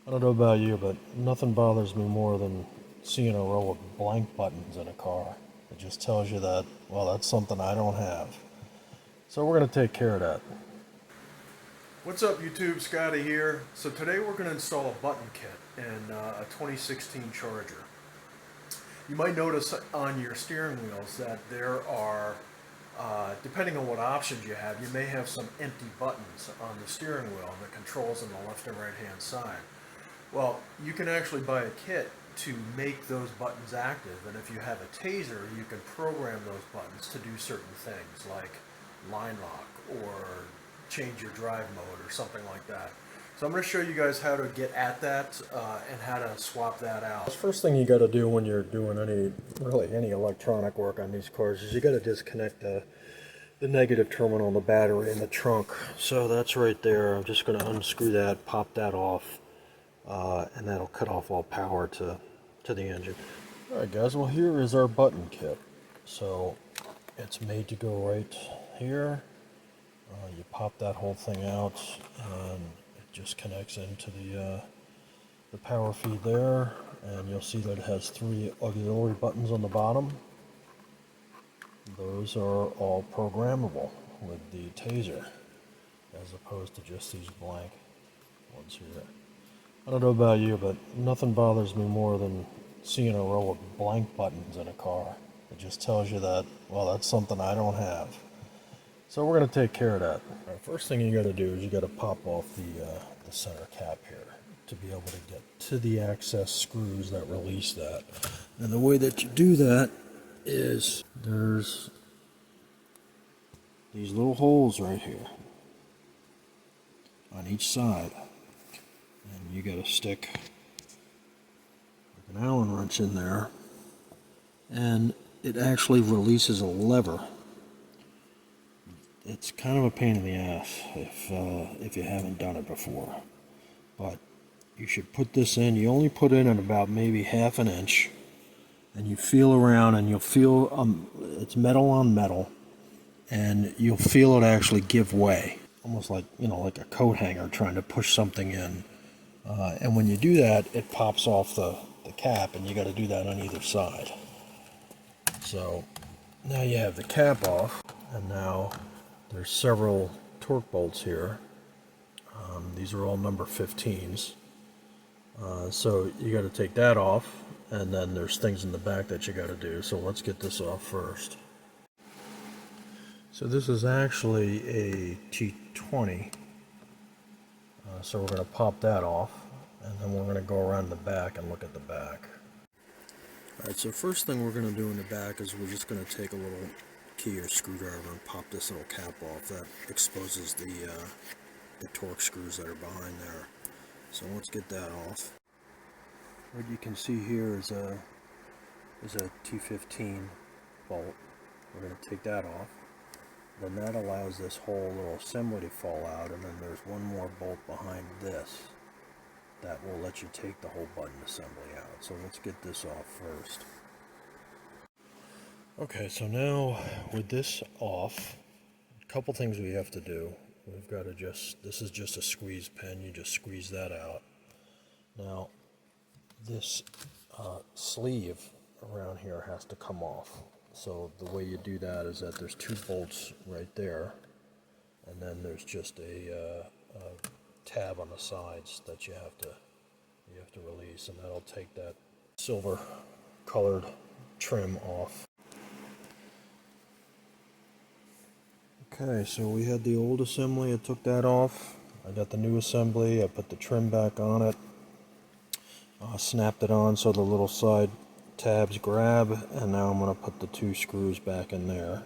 I don't know about you, but nothing bothers me more than seeing a row of blank buttons in a car. It just tells you that, well, that's something I don't have. So we're going to take care of that. What's up YouTube, Scotty here. So today we're going to install a button kit in a 2016 Charger. You might notice on your steering wheels that there are, depending on what options you have, you may have some empty buttons on the steering wheel and the controls on the left and right hand side. Well, you can actually buy a kit to make those buttons active, and if you have a taser, you can program those buttons to do certain things like LineLock or change your drive mode or something like that. So I'm going to show you guys how to get at that and how to swap that out. The first thing you got to do when you're doing any electronic work on these cars is you got to disconnect the negative terminal on the battery in the trunk. So that's right there. I'm just going to unscrew that, pop that off, and that'll cut off all power to the engine. Alright guys, well here is our button kit. So it's made to go right here. You pop that whole thing out and it just connects into the power feed there, and you'll see that it has 3 auxiliary buttons on the bottom. Those are all programmable with the taser as opposed to just these blank ones here. I don't know about you, but nothing bothers me more than seeing a row of blank buttons in a car. It just tells you that, well, that's something I don't have. So we're going to take care of that. Right, first thing you got to do is you got to pop off the center cap here to be able to get to the access screws that release that. And the way that you do that is there's these little holes right here on each side. And you got to stick like an Allen wrench in there, and it actually releases a lever. It's kind of a pain in the ass if you haven't done it before, but you should put this in. You only put it in about maybe half an inch, and you feel around, and you'll feel it's metal on metal, and you'll feel it actually give way, almost like like a coat hanger trying to push something in. And when you do that, it pops off the cap, and you got to do that on either side. So now you have the cap off, and now there's several torque bolts here. These are all number 15s. So you got to take that off, and then there's things in the back that you got to do. So let's get this off first. So this is actually a T20. So we're going to pop that off, and then we're going to go around the back and look at the back. Alright, so first thing we're going to do in the back is we're just going to take a little key or screwdriver and pop this little cap off. That exposes the torque screws that are behind there. So let's get that off. What you can see here is a T15 bolt. We're going to take that off. Then that allows this whole little assembly to fall out, and then there's one more bolt behind this that will let you take the whole button assembly out. So let's get this off first. Okay, so now with this off, a couple things we have to do. We've got to this is just a squeeze pin, you just squeeze that out. Now this sleeve around here has to come off. So the way you do that is that there's 2 bolts right there, and then there's just a tab on the sides that you have to release, and that'll take that silver colored trim off. Okay, so we had the old assembly, I took that off. I got the new assembly, I put the trim back on it, snapped it on so the little side tabs grab, and now I'm going to put the 2 screws back in there,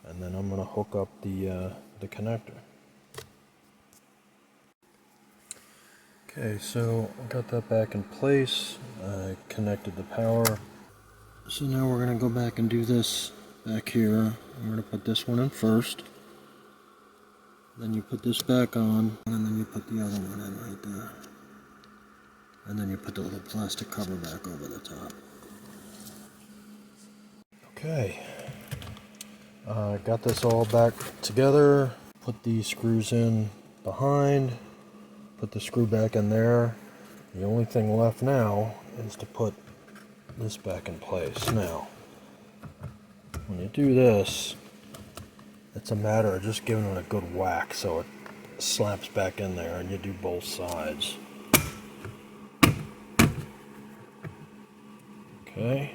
and then I'm going to hook up the connector. Okay, so I got that back in place. I connected the power. So now we're going to go back and do this back here. I'm going to put this one in first, then you put this back on, and then you put the other one in right there, and then you put the little plastic cover back over the top. Okay, got this all back together, put these screws in behind, put the screw back in there, The only thing left now is to put this back in place. Now, when you do this, it's a matter of just giving it a good whack so it slaps back in there, and you do both sides. Okay.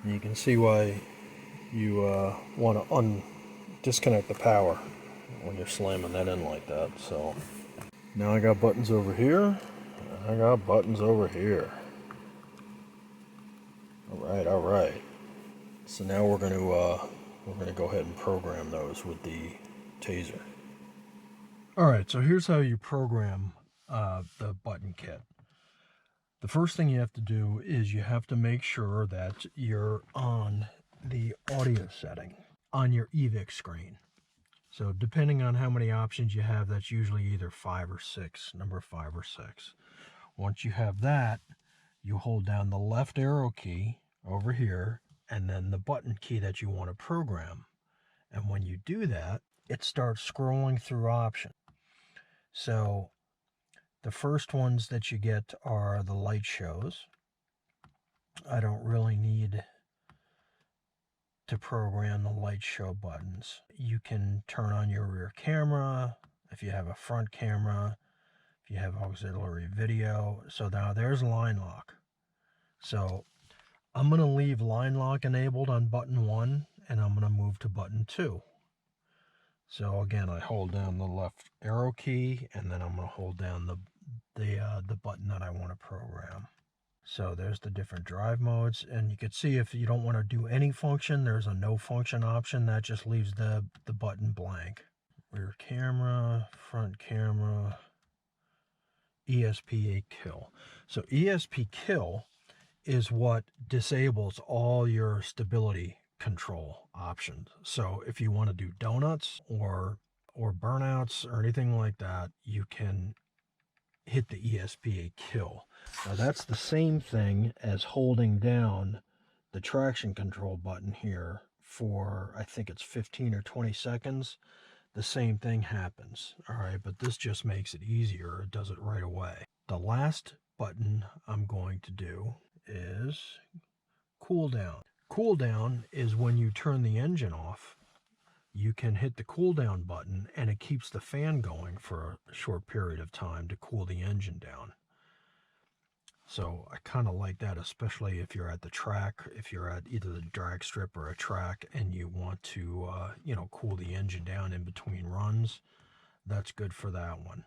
And you can see why you want to disconnect the power when you're slamming that in like that. So now I got buttons over here. I got buttons over here. All right. So now we're going to go ahead and program those with the taser. All right. So here's how you program the button kit. The first thing you have to do is you have to make sure that you're on the audio setting on your EVIC screen. So depending on how many options you have, that's usually either 5 or 6, number 5 or 6. Once you have that, you hold down the left arrow key over here and then the button key that you want to program. And when you do that, it starts scrolling through options. So the first ones that you get are the light shows. I don't really need to program the light show buttons. You can turn on your rear camera if you have a front camera, if you have auxiliary video. So now there's LineLock. So I'm going to leave LineLock enabled on button 1 and I'm going to move to button 2. So again, I hold down the left arrow key and then I'm going to hold down the button that I want to program. So there's the different drive modes, and you can see if you don't want to do any function, there's a no function option that just leaves the button blank. Rear camera, front camera, ESP kill. So ESP kill is what disables all your stability control options. So if you want to do donuts or burnouts or anything like that, you can hit the ESP kill. Now that's the same thing as holding down the traction control button here for, I think it's 15 or 20 seconds. The same thing happens. All right, but this just makes it easier. It does it right away. The last button I'm going to do is cool down. Cool down is when you turn the engine off. You can hit the cool down button and it keeps the fan going for a short period of time to cool the engine down. So I kind of like that, especially if you're at the track, if you're at either the drag strip or a track and you want to, cool the engine down in between runs. That's good for that one.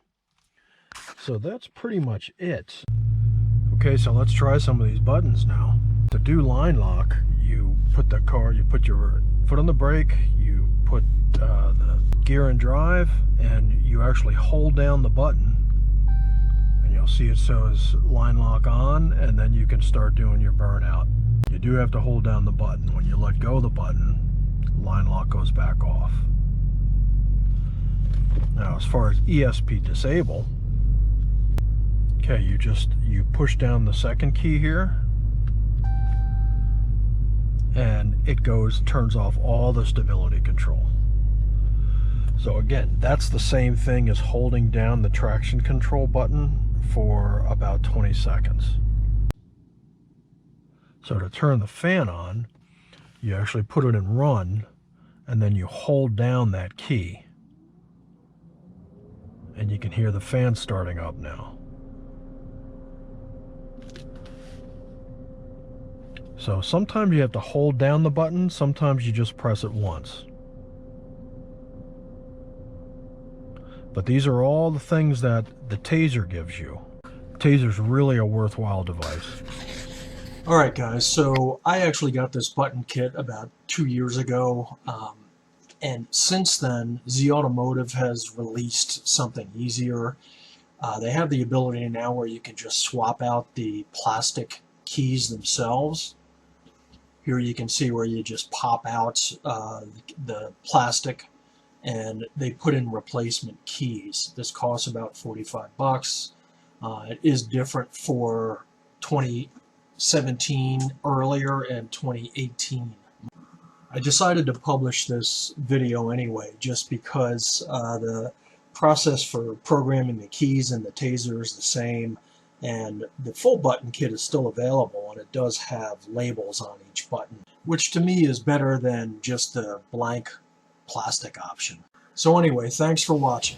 So that's pretty much it. Okay, so let's try some of these buttons now. To do LineLock, you put your foot on the brake, you put the gear in drive, and you actually hold down the button, and you'll see it says LineLock on, and then you can start doing your burnout. You do have to hold down the button. When you let go of the button, LineLock goes back off. Now, as far as ESP disable, okay, you push down the second key here, and it turns off all the stability control. So again, that's the same thing as holding down the traction control button for about 20 seconds. So to turn the fan on, you actually put it in run, and then you hold down that key. And you can hear the fan starting up now. So sometimes you have to hold down the button, sometimes you just press it once. But these are all the things that the taser gives you. Taser's really a worthwhile device. Alright guys, so I actually got this button kit about 2 years ago, and since then Z-Automotive has released something easier. They have the ability now where you can just swap out the plastic keys themselves. Here you can see where you just pop out the plastic and they put in replacement keys. This costs about 45 bucks. It is different for 2017 earlier and 2018. I decided to publish this video anyway just because the process for programming the keys and the taser is the same, and the full button kit is still available, and it does have labels on each button, which to me is better than just the blank plastic option. So anyway, thanks for watching.